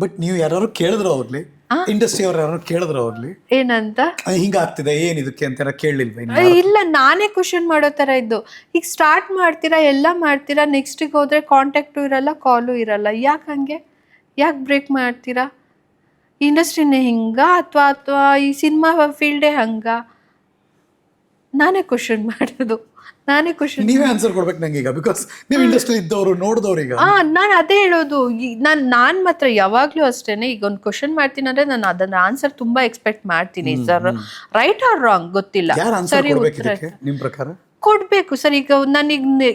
But ನೀವು ಯಾರು ಕೇಳಿದ್ರು ಅವ್ರಲ್ಲಿ, ಇಂಡಸ್ಟ್ರಿ ಅವ್ರು ಯಾರು ಕೇಳಿದ್ರು ಅವ್ರಲ್ಲಿ ಏನಂತ ಹಿಂಗಾಗ್ತಿದೆ ಏನ್ ಇದಕ್ಕೆ ಅಂತ ಕೇಳಲಿಲ್ವ? ಇಲ್ಲ, ನಾನೇ ಕ್ವಶನ್ ಮಾಡೋ ತರ ಇದ್ದು. ಈಗ ಸ್ಟಾರ್ಟ್ ಮಾಡ್ತೀರಾ, ಎಲ್ಲ ಮಾಡ್ತೀರಾ, ನೆಕ್ಸ್ಟಿಗೆ ಹೋದ್ರೆ ಕಾಂಟ್ಯಾಕ್ಟು ಇರಲ್ಲ, ಕಾಲು ಇರಲ್ಲ. ಯಾಕೆ ಹಂಗೆ? ಯಾಕೆ ಬ್ರೇಕ್ ಮಾಡ್ತೀರಾ? ಇಂಡಸ್ಟ್ರಿನೇ ಹಿಂಗ ಅಥವಾ ಈ ಸಿನಿಮಾ ಫೀಲ್ಡೇ ಹಂಗ? ನಾನೇ ಕ್ವಶನ್ ಮಾಡೋದು, ನಾನೇ ಕ್ವಶನ್. ನೀವೇ ಆನ್ಸರ್ ಕೊಡ್ಬೇಕು ನಂಗೆ ಈಗ, ಬಿಕಾಸ್ ನೀವು ಇಂಡಸ್ಟ್ರಿ ಇದ್ದವರು ನೋಡಿದವ್ರು ಈಗ. ನಾನು ಅದೇ ಹೇಳೋದು. ನಾನು ಮಾತ್ರ ಯಾವಾಗ್ಲೂ ಅಷ್ಟೇನೆ, ಈಗ ಒಂದು ಕ್ವಶನ್ ಮಾಡ್ತೀನಿ ಅಂದ್ರೆ ನಾನು ಅದನ್ನ ಆನ್ಸರ್ ತುಂಬಾ ಎಕ್ಸ್ಪೆಕ್ಟ್ ಮಾಡ್ತೀನಿ. ಸರ್ ರೈಟ್ ಆರ್ ರಾಂಗ್ ಗೊತ್ತಿಲ್ಲ, ಸರಿ ಉತ್ತರ ನಿಮ್ ಪ್ರಕಾರ ಕೊಡ್ಬೇಕು ಸರ್. ಈಗ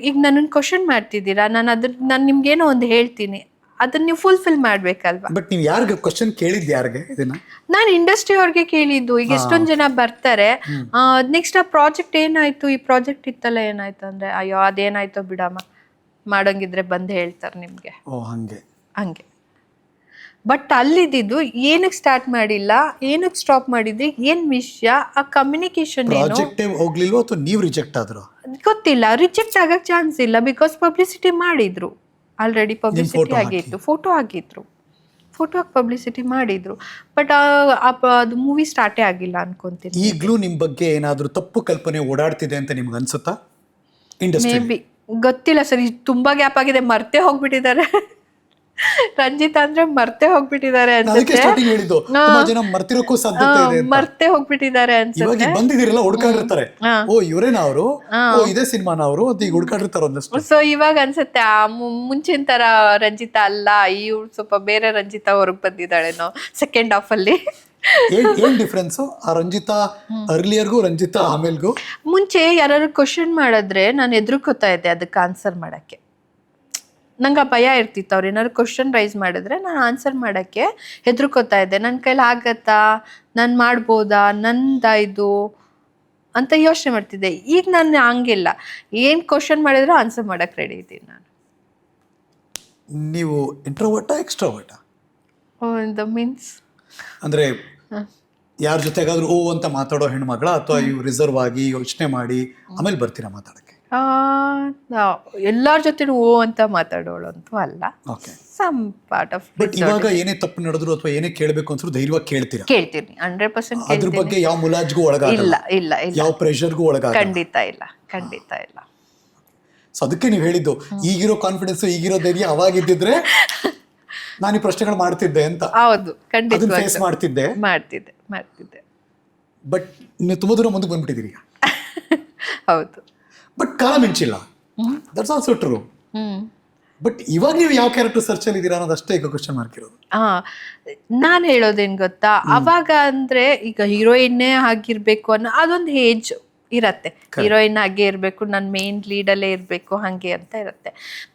ಈಗ ನನ್ನ ಕ್ವಶನ್ ಮಾಡ್ತಿದ್ದೀರಾ, ನಾನು ನಿಮ್ಗೇನೋ ಒಂದು ಹೇಳ್ತೀನಿ, ಅದನ್ನ ನೀವು ಫುಲ್ಫಿಲ್ ಮಾಡ್ಬೇಕಲ್ವಾ? ಬಟ್ ನೀವು ಯಾರಿಗೆ ಕ್ವಶನ್ ಕೇಳಿದ್ದು? ಯಾರಿಗೆ ಇದನ್ನ? ನಾನು ಇಂಡಸ್ಟ್ರಿ ಅವ್ರಿಗೆ ಕೇಳಿದ್ದು. ಈಗ ಎಷ್ಟೊಂದು ಜನ ಬರ್ತಾರೆ, ನೆಕ್ಸ್ಟ್ ಆ ಪ್ರಾಜೆಕ್ಟ್ ಏನಾಯ್ತು, ಈ ಪ್ರಾಜೆಕ್ಟ್ ಇತ್ತಲ್ಲ ಏನಾಯ್ತು ಅಂದ್ರೆ, ಅಯ್ಯೋ ಅದೇನಾಯ್ತೋ ಬಿಡಮ್ಮ, ಮಾಡೋಂಗಿದ್ರೆ ಬಂದು ಹೇಳ್ತಾರೆ ನಿಮ್ಗೆ. ಹಂಗೆ. ಬಟ್ ಅಲ್ಲಿದ್ದು ಏನಕ್ಕೆ ಸ್ಟಾರ್ಟ್ ಮಾಡಿಲ್ಲ, ಏನಕ್ಕೆ ಸ್ಟಾಪ್ ಮಾಡಿದ್ರಿ, ಏನ್ ವಿಷಯ, ಆ ಕಮ್ಯುನಿಕೇಶನ್ ಹೋಗ್ಲಿಲ್ವ ಅಥವಾ ನೀವು ರಿಜೆಕ್ಟ್ ಆದ್ರು ಗೊತ್ತಿಲ್ಲ. ರಿಜೆಕ್ಟ್ ಆಗಕ್ ಚಾನ್ಸ್ ಇಲ್ಲ, ಬಿಕಾಸ್ ಪಬ್ಲಿಸಿಟಿ ಮಾಡಿದ್ರು ಆಲ್ರೆಡಿ. ಪಬ್ಲಿಸಿಟಿ ಆಗಿತ್ತು, ಫೋಟೋ ಆಗಿದ್ರು, ಫೋಟೋಗೆ ಪಬ್ಲಿಸಿಟಿ ಮಾಡಿದ್ರು. ಬಟ್ ಅದು ಮೂವಿ ಸ್ಟಾರ್ಟೇ ಆಗಿಲ್ಲ ಅನ್ಕೊಂತೀನಿ. ಈಗಲೂ ನಿಮ್ ಬಗ್ಗೆ ಏನಾದ್ರೂ ತಪ್ಪು ಕಲ್ಪನೆ ಓಡಾಡ್ತಿದೆ ಅಂತ ನಿಮ್ಗೆ ಅನ್ಸುತ್ತಾ? ಮೇ ಬಿ, ಗೊತ್ತಿಲ್ಲ ಸರ್. ತುಂಬಾ ಗ್ಯಾಪ್ ಆಗಿದೆ, ಮರ್ತೇ ಹೋಗ್ಬಿಟ್ಟಿದ್ದಾರೆ. ರಂಜಿತಾ ಅಂದ್ರೆ ಮರ್ತೇ ಹೋಗ್ಬಿಟ್ಟಿದ್ದಾರೆ ಅನ್ಸುತ್ತೆ. ಮರ್ತೇ ಹೋಗ್ಬಿಟ್ಟಿದ್ದಾರೆ ಅನ್ಸುತ್ತೆ. ಬಂದಿದ್ದೀರಲ್ಲ ಹುಡ್ಕಾಡಿರ್ತಾರೆ, ಓ ಇವರೇನ ಅವರು, ಓ ಇದೇ ಸಿನಿಮಾನ ಅವರು ಅಂತ ಈಗ ಹುಡ್ಕಾಡಿರ್ತಾರೆ ಒಂದಷ್ಟು. ಸೊ ಇವಾಗ ಅನ್ಸುತ್ತೆ ಮುಂಚಿನ ತರ ರಂಜಿತಾ ಅಲ್ಲ, ಇವ್ರು ಸ್ವಲ್ಪ ಬೇರೆ ರಂಜಿತಾ ಹೊರಗ್ ಬಂದಿದ್ದಾಳೇನೋ ಸೆಕೆಂಡ್ ಹಾಫ್ ಅಲ್ಲಿ. ಏನ್ ಡಿಫ್ರೆನ್ಸ್ ಆ ರಂಜಿತಾ ಅರ್ಲಿಯರ್ಗೂ ರಂಜಿತಾ ಆಮೇಲ್ಗೂ? ಮುಂಚೆ ಯಾರು ಕ್ವಶನ್ ಮಾಡಿದ್ರೆ ನಾನು ಎದುರುಕೋತಾ ಇದ್ದೆ ಅದಕ್ಕೆ ಆನ್ಸರ್ ಮಾಡಕ್ಕೆ. ನಂಗೆ ಭಯ ಇರ್ತಿತ್ತು, ಅವ್ರು ಏನಾದ್ರು ಕ್ವಶನ್ ರೈಸ್ ಮಾಡಿದ್ರೆ ನಾನು ಆನ್ಸರ್ ಮಾಡೋಕ್ಕೆ ಹೆದರ್ಕೋತಾ ಇದ್ದೆ. ನನ್ನ ಕೈಲಿ ಆಗತ್ತಾ, ನಾನು ಮಾಡ್ಬೋದಾ, ನಂದಾಯ್ದು ಅಂತ ಯೋಚನೆ ಮಾಡ್ತಿದ್ದೆ. ಈಗ ನಾನು ಹಂಗಿಲ್ಲ, ಏನು ಕ್ವಶನ್ ಮಾಡಿದ್ರು ಆನ್ಸರ್ ಮಾಡೋಕ್ಕೆ ರೆಡಿ ಇದ್ದೀನಿ ನಾನು. ನೀವು ಇಂಟ್ರೋವರ್ಟಾ ಎಕ್ಸ್ಟ್ರೋವರ್ಟಾ? ಮೀನ್ಸ್ ಅಂದರೆ ಯಾರ ಜೊತೆಗಾದ್ರೂ ಓ ಅಂತ ಮಾತಾಡೋ ಹೆಣ್ಮಗಳ, ಅಥವಾ ಇವು ರಿಸರ್ವ್ ಆಗಿ ಯೋಚನೆ ಮಾಡಿ ಆಮೇಲೆ ಬರ್ತೀರಾ ಮಾತಾಡೋಕ್ಕೆ? ಎಲ್ಲರ ಜೊತೆ ಓ ಅಂತ ಮಾತಾಡೋಳು ಅಂತೂ ಅಲ್ಲ. Some part of. ಬಟ್ ಇವಾಗ ಏನೇ ತಪ್ಪು ನಡೆದ್ರು ಅಥವಾ ಏನೇ ಕೇಳಬೇಕು ಅನ್ಸರು ಧೈರ್ಯವಾಗಿ ಕೇಳ್ತೀನಿ 100%. ಅದ್ರ ಬಗ್ಗೆ ಯಾವ ಮುಲಾಜ್ಗೂ ಒಳಗಾಗಲ್ಲ, ಇಲ್ಲ ಯಾವ ಪ್ರೆಷರ್ಗೂ ಒಳಗಾಗಲ್ಲ. ಖಂಡಿತ ಇಲ್ಲ. ಸೊ ಅದಕ್ಕೆ ನೀವು ಹೇಳಿದ್ದು ಈಗಿರೋ ಕಾನ್ಫಿಡೆನ್ಸ್, ಈಗಿರೋ ಧೈರ್ಯ ಅವಾಗಿದ್ದಿದ್ರೆ ನಾನು ಈ ಪ್ರಶ್ನೆಗಳು ಮಾಡ್ತಿದ್ದೆ ಅಂತ. ಹೌದು, ಖಂಡಿತ ಫೇಸ್ ಮಾಡ್ತಿದ್ದೆ. ಬಟ್ ನೀವು ತುಂಬಾ ದೂರ ಮುಂದಕ್ಕೆ ಬಂದ್ಬಿಟ್ಟಿದ್ದೀರಿ ಈಗ. ಹೌದು. ಬಟ್ ಕಾಲ ಮಿಂಚಿಲ್ಲ, ದಟ್ಸ್ ಆಲ್ಸೋ ಟ್ರೂ. ಬಟ್ ಇವಾಗ ನೀವು ಯಾವ ಕ್ಯಾರೆಕ್ಟರ್ ಸರ್ಚ್ ಅಲ್ಲಿ ಇದ್ದೀರಾ ಅನ್ನೋದು ಅಷ್ಟೇ ಈಗ ಕ್ವಶನ್ ಮಾರ್ಕ್ ಇರೋದು. ನಾನು ಹೇಳೋದೇನು ಗೊತ್ತಾ, ಅವಾಗ ಅಂದ್ರೆ ಈಗ ಹೀರೋಯಿನ್ನೇ ಆಗಿರ್ಬೇಕು ಅನ್ನೋ ಅದೊಂದು ಏಜ್ ಇರತ್ತೆ. ಹೀರೋಯಿನ್ ಹಾಗೆ ಇರಬೇಕು, ನನ್ನ ಮೇನ್ ಲೀಡಲ್ಲೇ ಇರಬೇಕು, ಹಾಗೆ ಅಂತ ಇರುತ್ತೆ.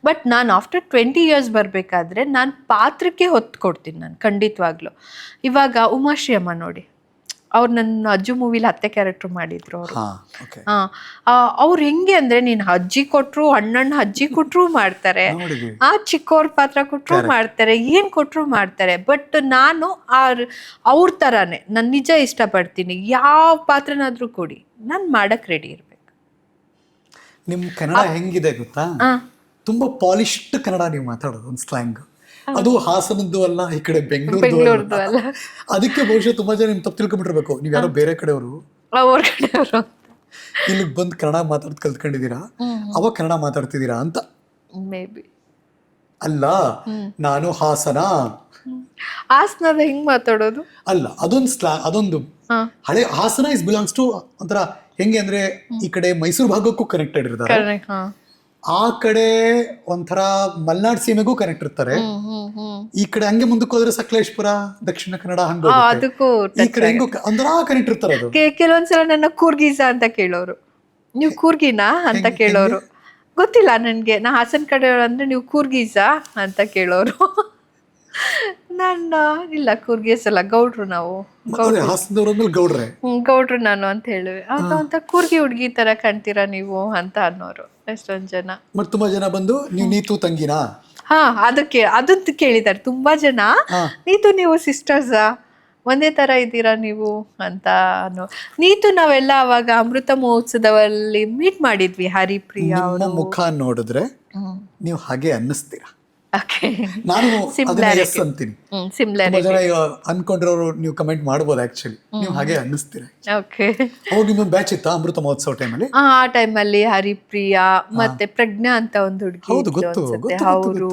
ಬಟ್ ನಾನು ಆಫ್ಟರ್ 20 years ಬರಬೇಕಾದ್ರೆ ನಾನು ಪಾತ್ರಕ್ಕೆ ಹೊತ್ತು ಕೊಡ್ತೀನಿ ನಾನು ಖಂಡಿತವಾಗ್ಲೂ. ಇವಾಗ ಉಮಾಶ್ರೀ ಅಮ್ಮ ನೋಡಿ, ಅವ್ರು ನನ್ನ ಅಜ್ಜು ಮೂವಿಲಿ ಅತ್ತೆ ಕ್ಯಾರೆಕ್ಟರ್ ಮಾಡಿದ್ರು ಅವರು. ಅವ್ರು ಹೆಂಗೆ ಅಂದ್ರೆ, ನೀನು ಅಜ್ಜಿ ಕೊಟ್ರು, ಅಣ್ಣಣ್ಣ ಅಜ್ಜಿ ಕೊಟ್ರು ಮಾಡ್ತಾರೆ, ಆ ಚಿಕ್ಕವ್ರ ಪಾತ್ರ ಕೊಟ್ರು ಮಾಡ್ತಾರೆ, ಏನ್ ಕೊಟ್ರು ಮಾಡ್ತಾರೆ. ಬಟ್ ನಾನು ಅವ್ರ ತರಾನೇ ನಾನು ನಿಜ ಇಷ್ಟಪಡ್ತೀನಿ. ಯಾವ ಪಾತ್ರನಾದ್ರೂ ಕೊಡಿ, ನಾನು ಮಾಡಕ್ ರೆಡಿ ಇರ್ಬೇಕು. ನಿಮ್ ಕನ್ನಡ ಹೆಂಗಿದೆ ಗೊತ್ತಾ? ತುಂಬಾ ಪಾಲಿಶ್ಡ್ ಕನ್ನಡ ನೀವು ಮಾತಾಡೋದು, ಒಂದು ಸ್ಲ್ಯಾಂಗ್. ಅದು ಹಾಸನದ್ದು ಅಲ್ಲ, ಈ ಕಡೆ ಬೆಂಗಳೂರು ಅಲ್ಲ. ಅದಕ್ಕೆ ಬಹುಶಃ ತುಂಬಾ ಜನ ನಿಮ್ ತಪ್ಪು ತಿಳ್ಕೊಂಡ್ಬಿಟ್ಟಿರ್ಬೇಕು, ನೀವ್ ಯಾರೋ ಬೇರೆ ಕಡೆಯವರು ಇಲ್ಲಿಗೆ ಬಂದು ಕನ್ನಡ ಮಾತಾಡ್ ಕಲ್ತ್ಕೊಂಡಿದ್ದೀರಾ, ಅವಾಗ ಕನ್ನಡ ಮಾತಾಡ್ತಿದ್ದೀರಾ ಅಂತ. ಮೇ ಬಿ ಅಲ್ಲ, ನಾನು ಹಾಸನ ಹೆಂಗ್ ಮಾತಾಡೋದು ಅಲ್ಲ, ಅದೊಂದು ಹಳೆ ಹಾಸನ ಇಸ್ ಬಿಲಾಂಗ್ಸ್ ಟು ಒಂಥರ ಹೆಂಗೆ ಅಂದ್ರೆ, ಈ ಕಡೆ ಮೈಸೂರು ಭಾಗಕ್ಕೂ ಕನೆಕ್ಟೆಡ್ ಇರ್ತಾರೆ, ಆ ಕಡೆ ಒಂಥರ ಮಲ್ನಾಡ್ ಸೀಮೆಗೂ ಕನೆಕ್ಟ್ ಇರ್ತಾರೆ, ಈ ಕಡೆ ಹಂಗೆ ಮುಂದಕ್ಕೆ ಹೋದ್ರೆ ಸಕಲೇಶ್ಪುರ, ದಕ್ಷಿಣ ಕನ್ನಡ, ಅದಕ್ಕೂ ಈ ಕಡೆ ಹೆಂಗೋ ಒಂಥರ ಕನೆಕ್ಟ್ ಇರ್ತಾರೆ. ಅದು ಕೆಲವೊಂದ್ಸಲ ನನ್ನ ಕೂರ್ಗೀಸ ಅಂತ ಕೇಳೋರು, ನೀವು ಕೂರ್ಗಿನಾ ಅಂತ ಕೇಳೋರು. ಗೊತ್ತಿಲ್ಲ ನನ್ಗೆ, ನಾ ಹಾಸನ್ ಕಡೆ ಅಂದ್ರೆ ನೀವು ಕೂರ್ಗೀಸ ಅಂತ ಕೇಳೋರು. ನಾನು ಇಲ್ಲ, ಕೂರ್ಗೀಸ್ ಅಲ್ಲ, ಗೌಡ್ರು ನಾವು, ಗೌಡ್ರು ನಾನು ಅಂತ ಹೇಳುವೆ. ಅಂತ ಕೂರ್ಗಿ ಹುಡ್ಗಿ ತರ ಕಾಣ್ತೀರಾ ನೀವು ಅಂತ ಅನ್ನೋರು ಎಷ್ಟೊಂದ್ ಜನ. ಮತ್ತೆ ತುಂಬಾ ಜನ ಬಂದು ನೀವು ನೀತು ತಂಗಿನಾ, ಅದಂತ ಕೇಳಿದಾರೆ ತುಂಬಾ ಜನ. ನೀತು ನೀವು ಸಿಸ್ಟರ್ಸಾ, ಒಂದೇ ತರ ಇದ್ದೀರಾ ನೀವು ಅಂತ ಅನ್ನೋ. ನೀತು ನಾವೆಲ್ಲ ಅವಾಗ ಅಮೃತ ಮಹೋತ್ಸವದಲ್ಲಿ ಮೀಟ್ ಮಾಡಿದ್ವಿ, ಹರಿಪ್ರಿಯಾ ಅವರು. ಮುಖ ನೋಡಿದ್ರೆ ನೀವು ಹಾಗೆ ಅನ್ನಿಸ್ತೀರಾ. ಓಕೆ, ನಾನು ಅದನ್ನ Similarity. ಎಸ್ ಅಂತೀನಿ. ಸಿಮ್ಲರ್. ತುಂಬಾ ಜನ ಈಗ ಅನ್ಕೊಂಡಿರೋರು ನೀವು ಕಮೆಂಟ್ ಮಾಡ್ಬೋದು, ಆಕ್ಚುಲಿ ನೀವು ಹಾಗೆ ಅನ್ನಿಸ್ತೀರ. ಓಕೆ. ಅವಾಗ ನಿಮ್ಮೊಂದು ಬ್ಯಾಚ್ ಇತ್ತಾ ಅಮೃತ ಮಹೋತ್ಸವ ಟೈಮಲ್ಲಿ? ಆ ಟೈಮಲ್ಲಿ ಹರಿಪ್ರಿಯಾ ಮತ್ತೆ ಪ್ರಜ್ಞಾ ಅಂತ ಒಂದು ಹುಡುಗಿ ಹೌದು, ಗೊತ್ತು, ಗೊತ್ತು, ಅವರು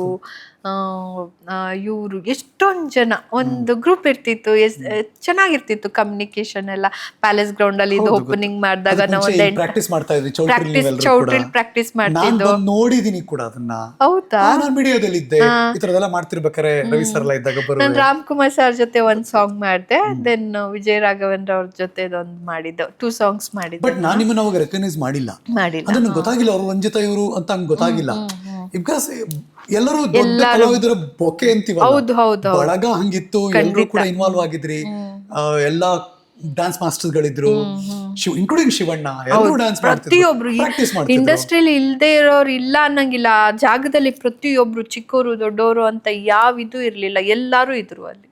ಇವರು ಎಷ್ಟೊಂದು ಜನ ಒಂದು ಗ್ರೂಪ್ ಇರ್ತಿತ್ತು. ಚೆನ್ನಾಗಿರ್ತಿತ್ತು ಕಮ್ಯುನಿಕೇಶನ್ ಎಲ್ಲ. ಪ್ಯಾಲೇಸ್ ಗ್ರೌಂಡ್ ಅಲ್ಲಿ ಇದು ಓಪನಿಂಗ್ ಮಾಡಿದಾಗ ನಾವು ಪ್ರಾಕ್ಟೀಸ್ ಮಾಡ್ತಾ ಇದ್ವಿ ಚೌಟ್ರಿಲ್ ಪ್ರಾಕ್ಟೀಸ್ ಮಾಡ್ತಿದ್ದು. ನೋಡಿದೀನಿ ಕೂಡ ಅದನ್ನ. ಹೌದಾ? ನಾನು ವಿಡಿಯೋದಲ್ಲಿ ಇದ್ದೆ, ಈ ತರದೆಲ್ಲ ಮಾಡ್ತಿರ್ಬೇಕಾರೆ ರವಿ ಸರ್ ಎಲ್ಲ ಇದ್ದಾಗ ಬರೋ. ನಾನು ರಾಮ್ ಕುಮಾರ್ ಸರ್ ಜೊತೆ ಒಂದ್ ಸಾಂಗ್ ಮಾಡಿದೆ, ದೆನ್ ವಿಜಯ್ ರಾಘವೇಂದ್ರ ಅವ್ರ ಜೊತೆ ಒಂದು ಮಾಡಿದ್ದು, 2 songs ಮಾಡಿದ್ದೆ. ಬಟ್ ನಾನು ನಿಮ್ಮನ್ನ ಅವಾಗ ರೆಕಗ್ನೈಸ್ ಮಾಡಿಲ್ಲ, ಅದನ್ನ ಗೊತ್ತಾಗಿಲ್ಲ ಅವ್ರು ರಂಜಿತಾ ಇವರು ಅಂತ ಹಂಗ್ ಗೊತ್ತಾಗಿಲ್ಲ. ಬಿಕಾಸ್ ಎಲ್ಲರೂ ದೊಡ್ಡ ಕಲಾವಿದರ ಬೊಕ್ಕೆ ಅಂತೀವಲ್ಲ, ಹೌದು ಹೌದು ಬಳಗ ಹಂಗಿತ್ತು, ಎಲ್ಲರೂ ಕೂಡ ಇನ್ವಾಲ್ವ್ ಆಗಿದ್ರಿ. ಎಲ್ಲಾ ಡ್ಯಾನ್ಸ್ ಮಾಸ್ಟರ್ಸ್ ಗಳಿದ್ರು, ಇನ್ಕ್ಲೂಡಿಂಗ್ ಶಿವಣ್ಣ, ಎಲ್ಲರೂ ಡ್ಯಾನ್ಸ್ ಪ್ರತಿಯೊಬ್ರು ಪ್ರಾಕ್ಟೀಸ್ ಮಾಡ್ತಿದ್ರು. ಇಂಡಸ್ಟ್ರಿಯಲ್ಲಿ ಇಲ್ದೇ ಇರೋರು ಇಲ್ಲ ಅನ್ನಂಗಿಲ್ಲ. ಆ ಜಾಗದಲ್ಲಿ ಪ್ರತಿಯೊಬ್ರು ಚಿಕ್ಕವರು ದೊಡ್ಡವರು ಅಂತ ಯಾವ ಇದು ಇರ್ಲಿಲ್ಲ, ಎಲ್ಲಾರು ಇದ್ರು ಅಲ್ಲಿ,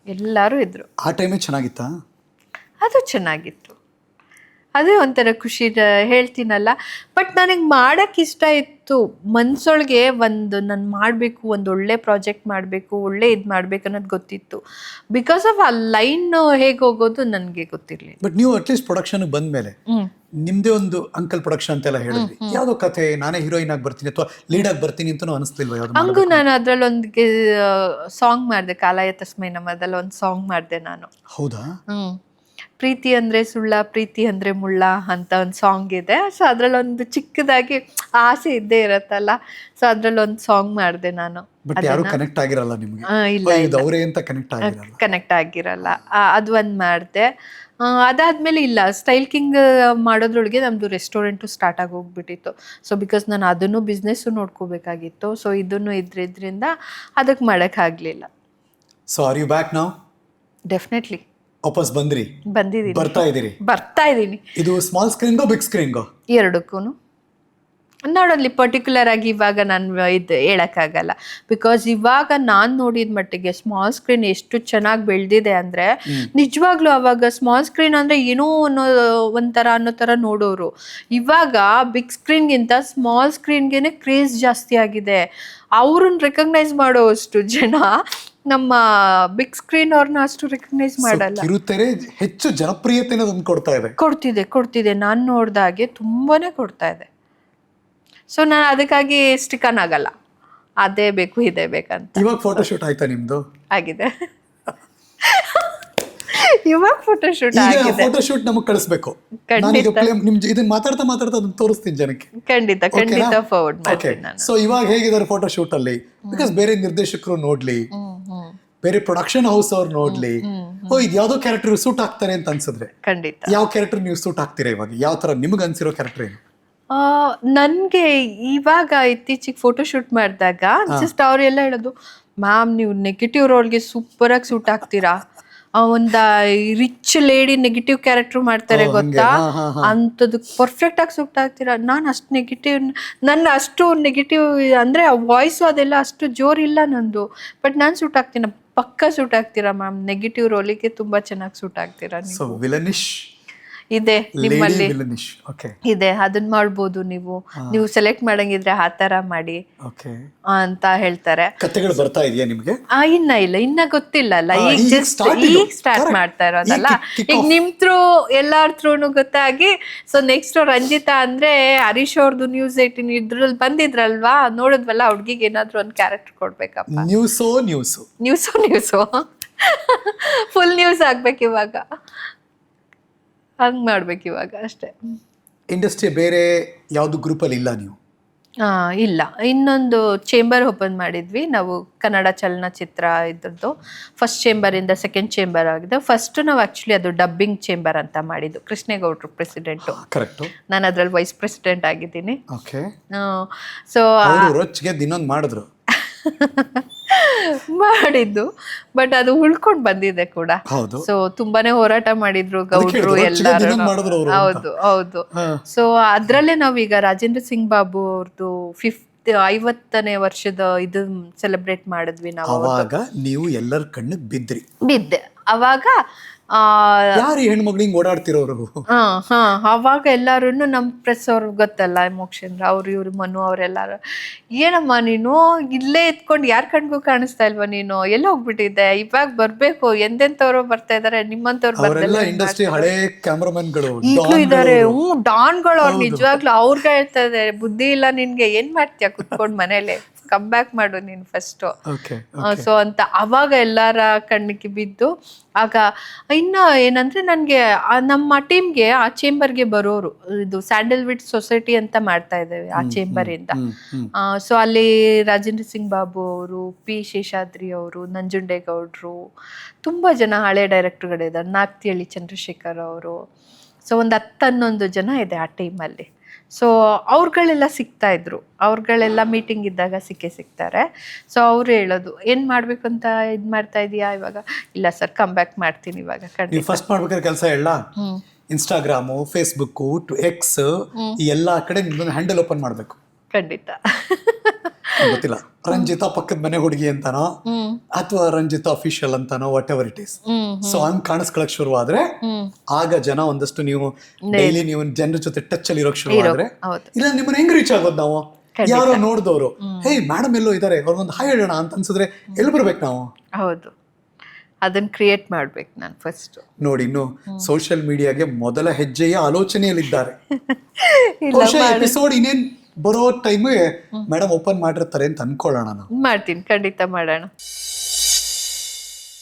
ಎಲ್ಲಾರು ಇದ್ರು. ಆ ಟೈಮೇ ಚೆನ್ನಾಗಿತ್ತಾ? ಅದು ಚೆನ್ನಾಗಿತ್ತು. ಅದೇ ಒಂಥರ ಖುಷಿ ಹೇಳ್ತೀನಲ್ಲ. ಬಟ್ ನನಗೆ ಮಾಡಕ್ಕೆ ಇಷ್ಟ ಇತ್ತು ಮನ್ಸೊಳಗೆ. ನಾನು ಮಾಡಬೇಕು, ಒಂದು ಒಳ್ಳೆ ಪ್ರಾಜೆಕ್ಟ್ ಮಾಡಬೇಕು, ಒಳ್ಳೆ ಇದು ಮಾಡ್ಬೇಕು ಅನ್ನೋದು ಗೊತ್ತಿತ್ತು. ಬಿಕಾಸ್ ಆಫ್ ಆ ಲೈನ್ ಹೇಗೆ ಹೋಗೋದು ನನಗೆ ಗೊತ್ತಿರಲಿಲ್ಲ. ಬಟ್ ನೀವು ಅಟ್ಲೀಸ್ಟ್ ಪ್ರೊಡಕ್ಷನ್ ಬಂದ್ಮೇಲೆ ನಿಮ್ದೇ ಒಂದು ಅಂಕಲ್ ಪ್ರೊಡಕ್ಷನ್ ಅಂತೆಲ್ಲ ಹೇಳಿದ್ರಿ. ಯಾವ್ದೋ ಕಥೆ ನಾನೇ ಹೀರೋಯಿನ್ ಆಗಿ ಬರ್ತೀನಿ ಅಥವಾ ಲೀಡ್ ಆಗಿ ಬರ್ತೀನಿ ಅಂತ ಅನಿಸ್ತಿಲ್ವಾ? ಯಾವ್ದು ಹಂಗೂ ನಾನು ಅದ್ರಲ್ಲೊಂದು ಸಾಂಗ್ ಮಾಡಿದೆ, ಕಾಲಾಯ ತಸ್ಮೈ ನಮ, ಅದ್ರಲ್ಲಿ ಒಂದು ಸಾಂಗ್ ಮಾಡಿದೆ ನಾನು. ಹೌದಾ? ಪ್ರೀತಿ ಅಂದ್ರೆ ಸುಳ್ಳ, ಪ್ರೀತಿ ಅಂದ್ರೆ ಮುಳ್ಳ ಅಂತ ಒಂದು ಸಾಂಗ್ ಇದೆ. ಸೊ ಅದ್ರಲ್ಲೊಂದು ಚಿಕ್ಕದಾಗಿ ಆಸೆ ಇದ್ದೇ ಇರತ್ತಲ್ಲ, ಸೊ ಅದ್ರಲ್ಲೊಂದು ಸಾಂಗ್ ಮಾಡಿದೆ ನಾನು. ಬಟ್ ಯಾರು ಕನೆಕ್ಟ್ ಆಗಿರಲ್ಲ ನಿಮ್ಗೆ? ಇಲ್ಲ, ಅವರೇ ಅಂತ ಕನೆಕ್ಟ್ ಆಗಿರಲ್ಲ. ಕನೆಕ್ಟ್ ಆಗಿರಲ್ಲ. ಅದು ಒಂದು ಮಾಡಿದೆ. ಅದಾದ್ಮೇಲೆ ಇಲ್ಲ, ಸ್ಟೈಲ್ ಕಿಂಗ್ ಮಾಡೋದ್ರೊಳಗೆ ನಮ್ದು ರೆಸ್ಟೋರೆಂಟು ಸ್ಟಾರ್ಟ್ ಆಗಿ ಹೋಗ್ಬಿಟ್ಟಿತ್ತು. ಸೊ ಬಿಕಾಸ್ ನಾನು ಅದನ್ನು ಬಿಸ್ನೆಸ್ಸು ನೋಡ್ಕೋಬೇಕಾಗಿತ್ತು. ಸೊ ಇದನ್ನು ಇದ್ರಿಂದ ಅದಕ್ಕೆ ಮಾಡೋಕ್ಕಾಗಲಿಲ್ಲ. So are you back now? Definitely ವಾಪಸ್ ಬಂದಿದ್ದೀನಿ. ಬರ್ತಾ ಇದ್ದೀನಿ. ಇದು ಸ್ಮಾಲ್ ಸ್ಕ್ರೀನ್ಗೋ ಬಿಗ್ ಸ್ಕ್ರೀನ್ಗೋ? ಎರಡಕ್ಕೂ ನೋಡಲ್ಲಿ ಪರ್ಟಿಕ್ಯುಲರ್ ಆಗಿ ಇವಾಗ ನಾನು ಇದು ಹೇಳಕ್ಕಾಗಲ್ಲ. ಬಿಕಾಸ್ ಇವಾಗ ನಾನು ನೋಡಿದ ಮಟ್ಟಿಗೆ ಸ್ಮಾಲ್ ಸ್ಕ್ರೀನ್ ಎಷ್ಟು ಚೆನ್ನಾಗಿ ಬೆಳೆದಿದೆ ಅಂದರೆ ನಿಜವಾಗ್ಲೂ ಅವಾಗ ಸ್ಮಾಲ್ ಸ್ಕ್ರೀನ್ ಅಂದರೆ ಏನೋ ಅನ್ನೋ ಥರ ನೋಡೋರು. ಇವಾಗ ಬಿಗ್ ಸ್ಕ್ರೀನ್ಗಿಂತ ಸ್ಮಾಲ್ ಸ್ಕ್ರೀನ್ಗೆ ಕ್ರೇಜ್ ಜಾಸ್ತಿ ಆಗಿದೆ. ಅವ್ರನ್ನ ರೆಕಗ್ನೈಸ್ ಮಾಡೋವಷ್ಟು ಜನ ನಮ್ಮ ಬಿಗ್ ಸ್ಕ್ರೀನ್ ಅವ್ರನ್ನ ಅಷ್ಟು ರೆಕಗ್ನೈಸ್ ಮಾಡಲ್ಲ. ಕಿರುತೆರೆ ಹೆಚ್ಚು ಜನಪ್ರಿಯತೆ ಕೊಡ್ತಿದೆ. ನಾನು ನೋಡ್ದಾಗೆ ತುಂಬಾನೇ ಕೊಡ್ತಾ ಇದೆ. ಸೊ ನಾನು ಅದಕ್ಕಾಗಿ ಸ್ಟಿಕನ್ ಆಗಲ್ಲ, ಅದೇ ಬೇಕು ಇದೇ ಬೇಕಂತ. ಇವಾಗ ಫೋಟೋಶೂಟ್ ಆಯ್ತಾ ನಿಮ್ದು? ಆಗಿದೆ. ಇವಾಗ ಫೋಟೋಶೂಟ್ ಆಗಿದೆ. ಫೋಟೋಶೂಟ್ ನಮಗೆ ಕಳಿಸ್ಬೇಕು. ಇದನ್ನ ಮಾತಾಡ್ತಾ ಅದನ್ನ ತೋರಿಸ್ತೀನಿ ಜನಕ್ಕೆ. ಖಂಡಿತ ಫಾರ್ವರ್ಡ್ ಮಾಡ್ತೀನಿ ನಾನು. ಸೊ ಇವಾಗ ಹೇಗಿದ್ದಾರೆ ಫೋಟೋಶೂಟ್ ಅಲ್ಲಿ? ಬಿಕಾಸ್ ಬೇರೆ ನಿರ್ದೇಶಕರು ನೋಡ್ಲಿ, ಬೇರೆ ಪ್ರೊಡಕ್ಷನ್ ಹೌಸ್ ಅವ್ರು ನೋಡ್ಲಿ, ಇದು ಯಾವ್ದೋ ಕ್ಯಾರೆಕ್ಟರ್ ಸೂಟ್ ಆಗ್ತಾರೆ ಅಂತ ಅನ್ಸಿದ್ರೆ ಖಂಡಿತ ಯಾವ ಕ್ಯಾರೆಕ್ಟರ್ ನೀವು ಸೂಟ್ ಆಗ್ತೀರಾ ಇವಾಗ? ಯಾವ ತರ ನಿಮ್ಗೆ ಅನ್ಸಿರೋ ಕ್ಯಾರೆಕ್ಟರ್ ಏನು? ನನ್ಗೆ ಇವಾಗ ಇತ್ತೀಚೆಗೆ ಫೋಟೋಶೂಟ್ ಮಾಡಿದಾಗ ಜಸ್ಟ್ ಅವರೆಲ್ಲ ಹೇಳೋದು, ಮ್ಯಾಮ್ ನೀವು ನೆಗೆಟಿವ್ ರೋಲ್ಗೆ ಸೂಪರ್ ಆಗಿ ಸೂಟ್ ಆಗ್ತೀರಾ. ಒಂದ ರಿಚ್ ಲೇಡಿ ನೆಗೆಟಿವ್ ಕ್ಯಾರೆಕ್ಟರ್ ಮಾಡ್ತಾರೆ ಗೊತ್ತಾ, ಅಂತದಕ್ಕೆ ಪರ್ಫೆಕ್ಟ್ ಆಗಿ ಸೂಟ್ ಆಗ್ತೀರಾ. ನಾನು ಅಷ್ಟು ನೆಗೆಟಿವ್, ಅಷ್ಟು ನೆಗೆಟಿವ್ ಅಂದ್ರೆ ವಾಯ್ಸು ಅದೆಲ್ಲ ಅಷ್ಟು ಜೋರಿಲ್ಲ ನಂದು. ಬಟ್ ನಾನು ಸೂಟ್ ಆಗ್ತೀನಿ, ಪಕ್ಕ ಸೂಟ್ ಆಗ್ತೀರಾ ಮ್ಯಾಮ್. ನೆಗೆಟಿವ್ ರೋಲಿಗೆ ತುಂಬಾ ಚೆನ್ನಾಗಿ ಸೂಟ್ ಆಗ್ತೀರಾ. ಇದೆ ನಿಮ್ಮಲ್ಲಿ ಇದೆ, ಅದನ್ನ ಮಾಡ್ಬೋದು ನೀವು ಸೆಲೆಕ್ಟ್ ಮಾಡಂಗಿದ್ರೆ ಆ ತರ ಮಾಡಿ ಅಂತ ಹೇಳ್ತಾರೆ. ಕಥೆಗಳು ಬರ್ತಾ ಇದೆಯಾ ನಿಮ್ಗೆ? ಇನ್ನ ಗೊತ್ತಿಲ್ಲ ಅಲ್ಲ, ಈಗ ಸ್ಟಾರ್ಟ್ ಮಾಡ್ತಾ ಇರೋದಲ್ಲ. ಈಗ ನಿಮ್ ಥ್ರೂ ಎಲ್ಲಾರ ಥ್ರೂನು ಗೊತ್ತಾಗಿ, ಸೊ ನೆಕ್ಸ್ಟ್ ರಂಜಿತಾ ಅಂದ್ರೆ ಹರೀಶ್ ಅವ್ರದ್ದು ನ್ಯೂಸ್ 18 ಇದ್ರಲ್ಲಿ ಬಂದಿದ್ರಲ್ವಾ, ನೋಡಿದ್ವಲ್ಲ, ಹುಡ್ಗಿಗೆ ಏನಾದ್ರು ಒಂದು ಕ್ಯಾರೆಕ್ಟರ್ ಕೊಡ್ಬೇಕಪ್ಪ. ನ್ಯೂಸು ಫುಲ್ ನ್ಯೂಸ್ ಆಗ್ಬೇಕು ಇವಾಗ, ಹಂಗ್ ಮಾಡ್ಬೇಕು ಇವಾಗ ಅಷ್ಟೇ. ಇಂಡಸ್ಟ್ರಿ ಬೇರೆ ಯಾವ್ದು ಗ್ರೂಪ್ ಅಲ್ಲಿ ಇಲ್ಲ ನೀವು? ಇಲ್ಲ, ಇನ್ನೊಂದು ಚೇಂಬರ್ ಓಪನ್ ಮಾಡಿದ್ವಿ ನಾವು, ಕನ್ನಡ ಚಲನಚಿತ್ರ ಇದ್ರದ್ದು. ಫಸ್ಟ್ ಚೇಂಬರ್ ಇಂದ ಸೆಕೆಂಡ್ ಚೇಂಬರ್ ಆಗಿದೆ. ಫಸ್ಟ್ ನಾವು ಆಕ್ಚುಲಿ ಅದು ಡಬ್ಬಿಂಗ್ ಚೇಂಬರ್ ಅಂತ ಮಾಡಿದ್ದು. ಕೃಷ್ಣೇಗೌಡರು ಪ್ರೆಸಿಡೆಂಟ್, ನಾನು ಅದ್ರಲ್ಲಿ ವೈಸ್ ಪ್ರೆಸಿಡೆಂಟ್ ಆಗಿದ್ದೀನಿ. ಸೊ ಮಾಡಿದ್ರು ಮಾಡಿದ್ದು, ಬಟ್ ಅದು ಉಳ್ಕೊಂಡ್ ಬಂದಿದೆ ಕೂಡ. ಸೊ ತುಂಬಾನೇ ಹೋರಾಟ ಮಾಡಿದ್ರು ಗೌಡ್ರು ಎಲ್ಲಾರು. ಹೌದು. ಸೊ ಅದ್ರಲ್ಲೇ ನಾವೀಗ ರಾಜೇಂದ್ರ ಸಿಂಗ್ ಬಾಬು ಅವ್ರದ್ದು 50ನೇ ವರ್ಷದ ಇದು ಸೆಲೆಬ್ರೇಟ್ ಮಾಡಿದ್ವಿ ನಾವು. ಅವಾಗ ನೀವು ಎಲ್ಲರ ಕಣ್ಣಿಗೆ ಬಿದ್ದೆ. ಅವಾಗ ಯಾರು ಈ ಹೆಣ್ಮಗ್ಳು ಹಿಂಗ್ ಓಡಾಡ್ತಿರೋರು? ಹಾ ಅವಾಗ ಎಲ್ಲಾರು ನಮ್ ಪ್ರೆಸ್ ಅವ್ರು ಗೊತ್ತಲ್ಲ, ಮೋಕ್ಷೇಂದ್ರ ಅವ್ರು ಇವ್ರು ಮನು ಅವ್ರೆಲ್ಲಾರು, ಏನಮ್ಮ ನೀನು ಇಲ್ಲೇ ಎತ್ಕೊಂಡು ಯಾರ್ ಕಣ್ಗೂ ಕಾಣಿಸ್ತಾ ಇಲ್ವಾ, ನೀನು ಎಲ್ಲ ಹೋಗ್ಬಿಟ್ಟಿದ್ದೆ, ಇವಾಗ ಬರ್ಬೇಕು, ಎಂತೆಂತವ್ರು ಬರ್ತಾ ಇದಾರೆ, ನಿಮ್ಮಂತವ್ರು ಅವರೆಲ್ಲ ಇಂಡಸ್ಟ್ರಿ ಹಳೆ ಕ್ಯಾಮ್ರಾಮನ್ಗಳು, ಈಗ್ಲೂ ಇದಾರೆ. ಡಾನ್ಗಳು ಅವ್ರು ನಿಜವಾಗ್ಲೂ. ಅವ್ರಿಗೆ ಹೇಳ್ತಾ ಇದಾರೆ, ಬುದ್ಧಿ ಇಲ್ಲ ನಿನ್ಗೆ, ಏನ್ ಮಾಡ್ತೀಯ ಕುತ್ಕೊಂಡ್ ಮನೇಲಿ, ಕಮ್ ಬ್ಯಾಕ್ ಮಾಡು ನೀನು ಫಸ್ಟ್. ಸೊ ಅಂತ ಅವಾಗ ಎಲ್ಲಾರ ಕಣ್ಣಿಗೆ ಬಿದ್ದು, ಆಗ ಇನ್ನ ಏನಂದ್ರೆ ನನ್ಗೆ ನಮ್ಮ ಟೀಮ್ಗೆ ಆ ಚೇಂಬರ್ಗೆ ಬರೋರು, ಇದು ಸ್ಯಾಂಡಲ್ವುಡ್ ಸೊಸೈಟಿ ಅಂತ ಮಾಡ್ತಾ ಇದ್ದೇವೆ ಆ ಚೇಂಬರ್ ಇಂದ. ಸೊ ಅಲ್ಲಿ ರಾಜೇಂದ್ರ ಸಿಂಗ್ ಬಾಬು ಅವರು, ಪಿ ಶೇಷಾದ್ರಿ ಅವರು, ನಂಜುಂಡೇಗೌಡರು, ತುಂಬಾ ಜನ ಹಳೆ ಡೈರೆಕ್ಟರ್ಗಳಿದ್ದಾರೆ, ನಾಗ್ತಿಹಳ್ಳಿ ಚಂದ್ರಶೇಖರ್ ಅವರು. ಸೊ ಒಂದು 10-11 ಜನ ಇದೆ ಆ ಟೀಮಲ್ಲಿ. ಸೊ ಅವ್ರುಗಳೆಲ್ಲ ಸಿಗ್ತಾ ಇದ್ರು, ಅವ್ರುಗಳೆಲ್ಲ ಮೀಟಿಂಗ್ ಇದ್ದಾಗ ಸಿಗ್ತಾರೆ. ಸೊ ಅವ್ರು ಹೇಳೋದು, ಏನ್ ಮಾಡ್ಬೇಕು ಅಂತ ಇದ್ ಮಾಡ್ತಾ ಇದೀಯಾ ಇವಾಗ? ಇಲ್ಲ ಸರ್, ಕಮ್ ಬ್ಯಾಕ್ ಮಾಡ್ತೀನಿ ಇವಾಗ. ಫಸ್ಟ್ ಮಾಡ್ಬೇಕಾದ್ರೆ ಕೆಲಸ ಹೇಳ, ಇನ್ಸ್ಟಾಗ್ರಾಮು, ಫೇಸ್ಬುಕ್, ಎಕ್ಸ್, ಈ ಎಲ್ಲಾ ಕಡೆ ನಿಮ್ದೊಂದು ಹ್ಯಾಂಡಲ್ ಓಪನ್ ಮಾಡ್ಬೇಕು. ಖಂಡಿತ. ಗೊತ್ತಿಲ್ಲ, ರಂಜಿತಾ ಪಕ್ಕದ ಮನೆ ಹುಡುಗಿ ಅಂತಾನೋ ಅಥವಾ ರಂಜಿತಾ ಅಫಿಷಿಯಲ್ ಅಂತಾನೋ, whatever it is. So ಹಂಗ್ ಕಾಣಿಸ್ಕೊಳಕ್ ಶುರುವಾದ್ರೆ ಆಗ ಜನ ಒಂದಷ್ಟು ನೀವು ಡೈಲಿ ನೀವು ಜನರ ಜೊತೆ ಟಚ್ ಅಲ್ಲಿ ಇರೋಕ್ ಶುರುವಾದ್ರೆ, ಇಲ್ಲ ನಿಮ್ಮನ್ನ ಹೆಂಗ್ ರೀಚ್ ಆಗೋದು ನಾವು? ಯಾರೋ ನೋಡಿದವರು, ಹೇ ಮೇಡಮ್ ಎಲ್ಲೋ ಇದಾರೆ, ಅವ್ರಿಗೊಂದು ಹಾಯ್ ಹೇಳೋಣ ಅಂತ ಅನ್ಸಿದ್ರೆ ಎಲ್ಲಿ ಬರ್ಬೇಕು ನಾವು? ಹೌದು, ಅದನ್ನ ಕ್ರಿಯೇಟ್ ಮಾಡ್ಬೇಕು ನಾನು ಫಸ್ಟ್. ನೋಡಿ, ಇನ್ನು ಸೋಷಿಯಲ್ ಮೀಡಿಯಾಗೆ ಮೊದಲ ಹೆಜ್ಜೆಯ ಆಲೋಚನೆಯಲ್ಲಿದ್ದಾರೆ. ಎಪಿಸೋಡ್ ಇನ್ನೇನ್ ಬರೋ ಟೈಮ್ ಮೇಡಮ್ ಓಪನ್ ಮಾಡಿರ್ತಾರೆ ಅಂತ ಅನ್ಕೊಳ್ಳೋಣ ನಾವು. ಮಾಡ್ತೀನಿ, ಖಂಡಿತ ಮಾಡೋಣ.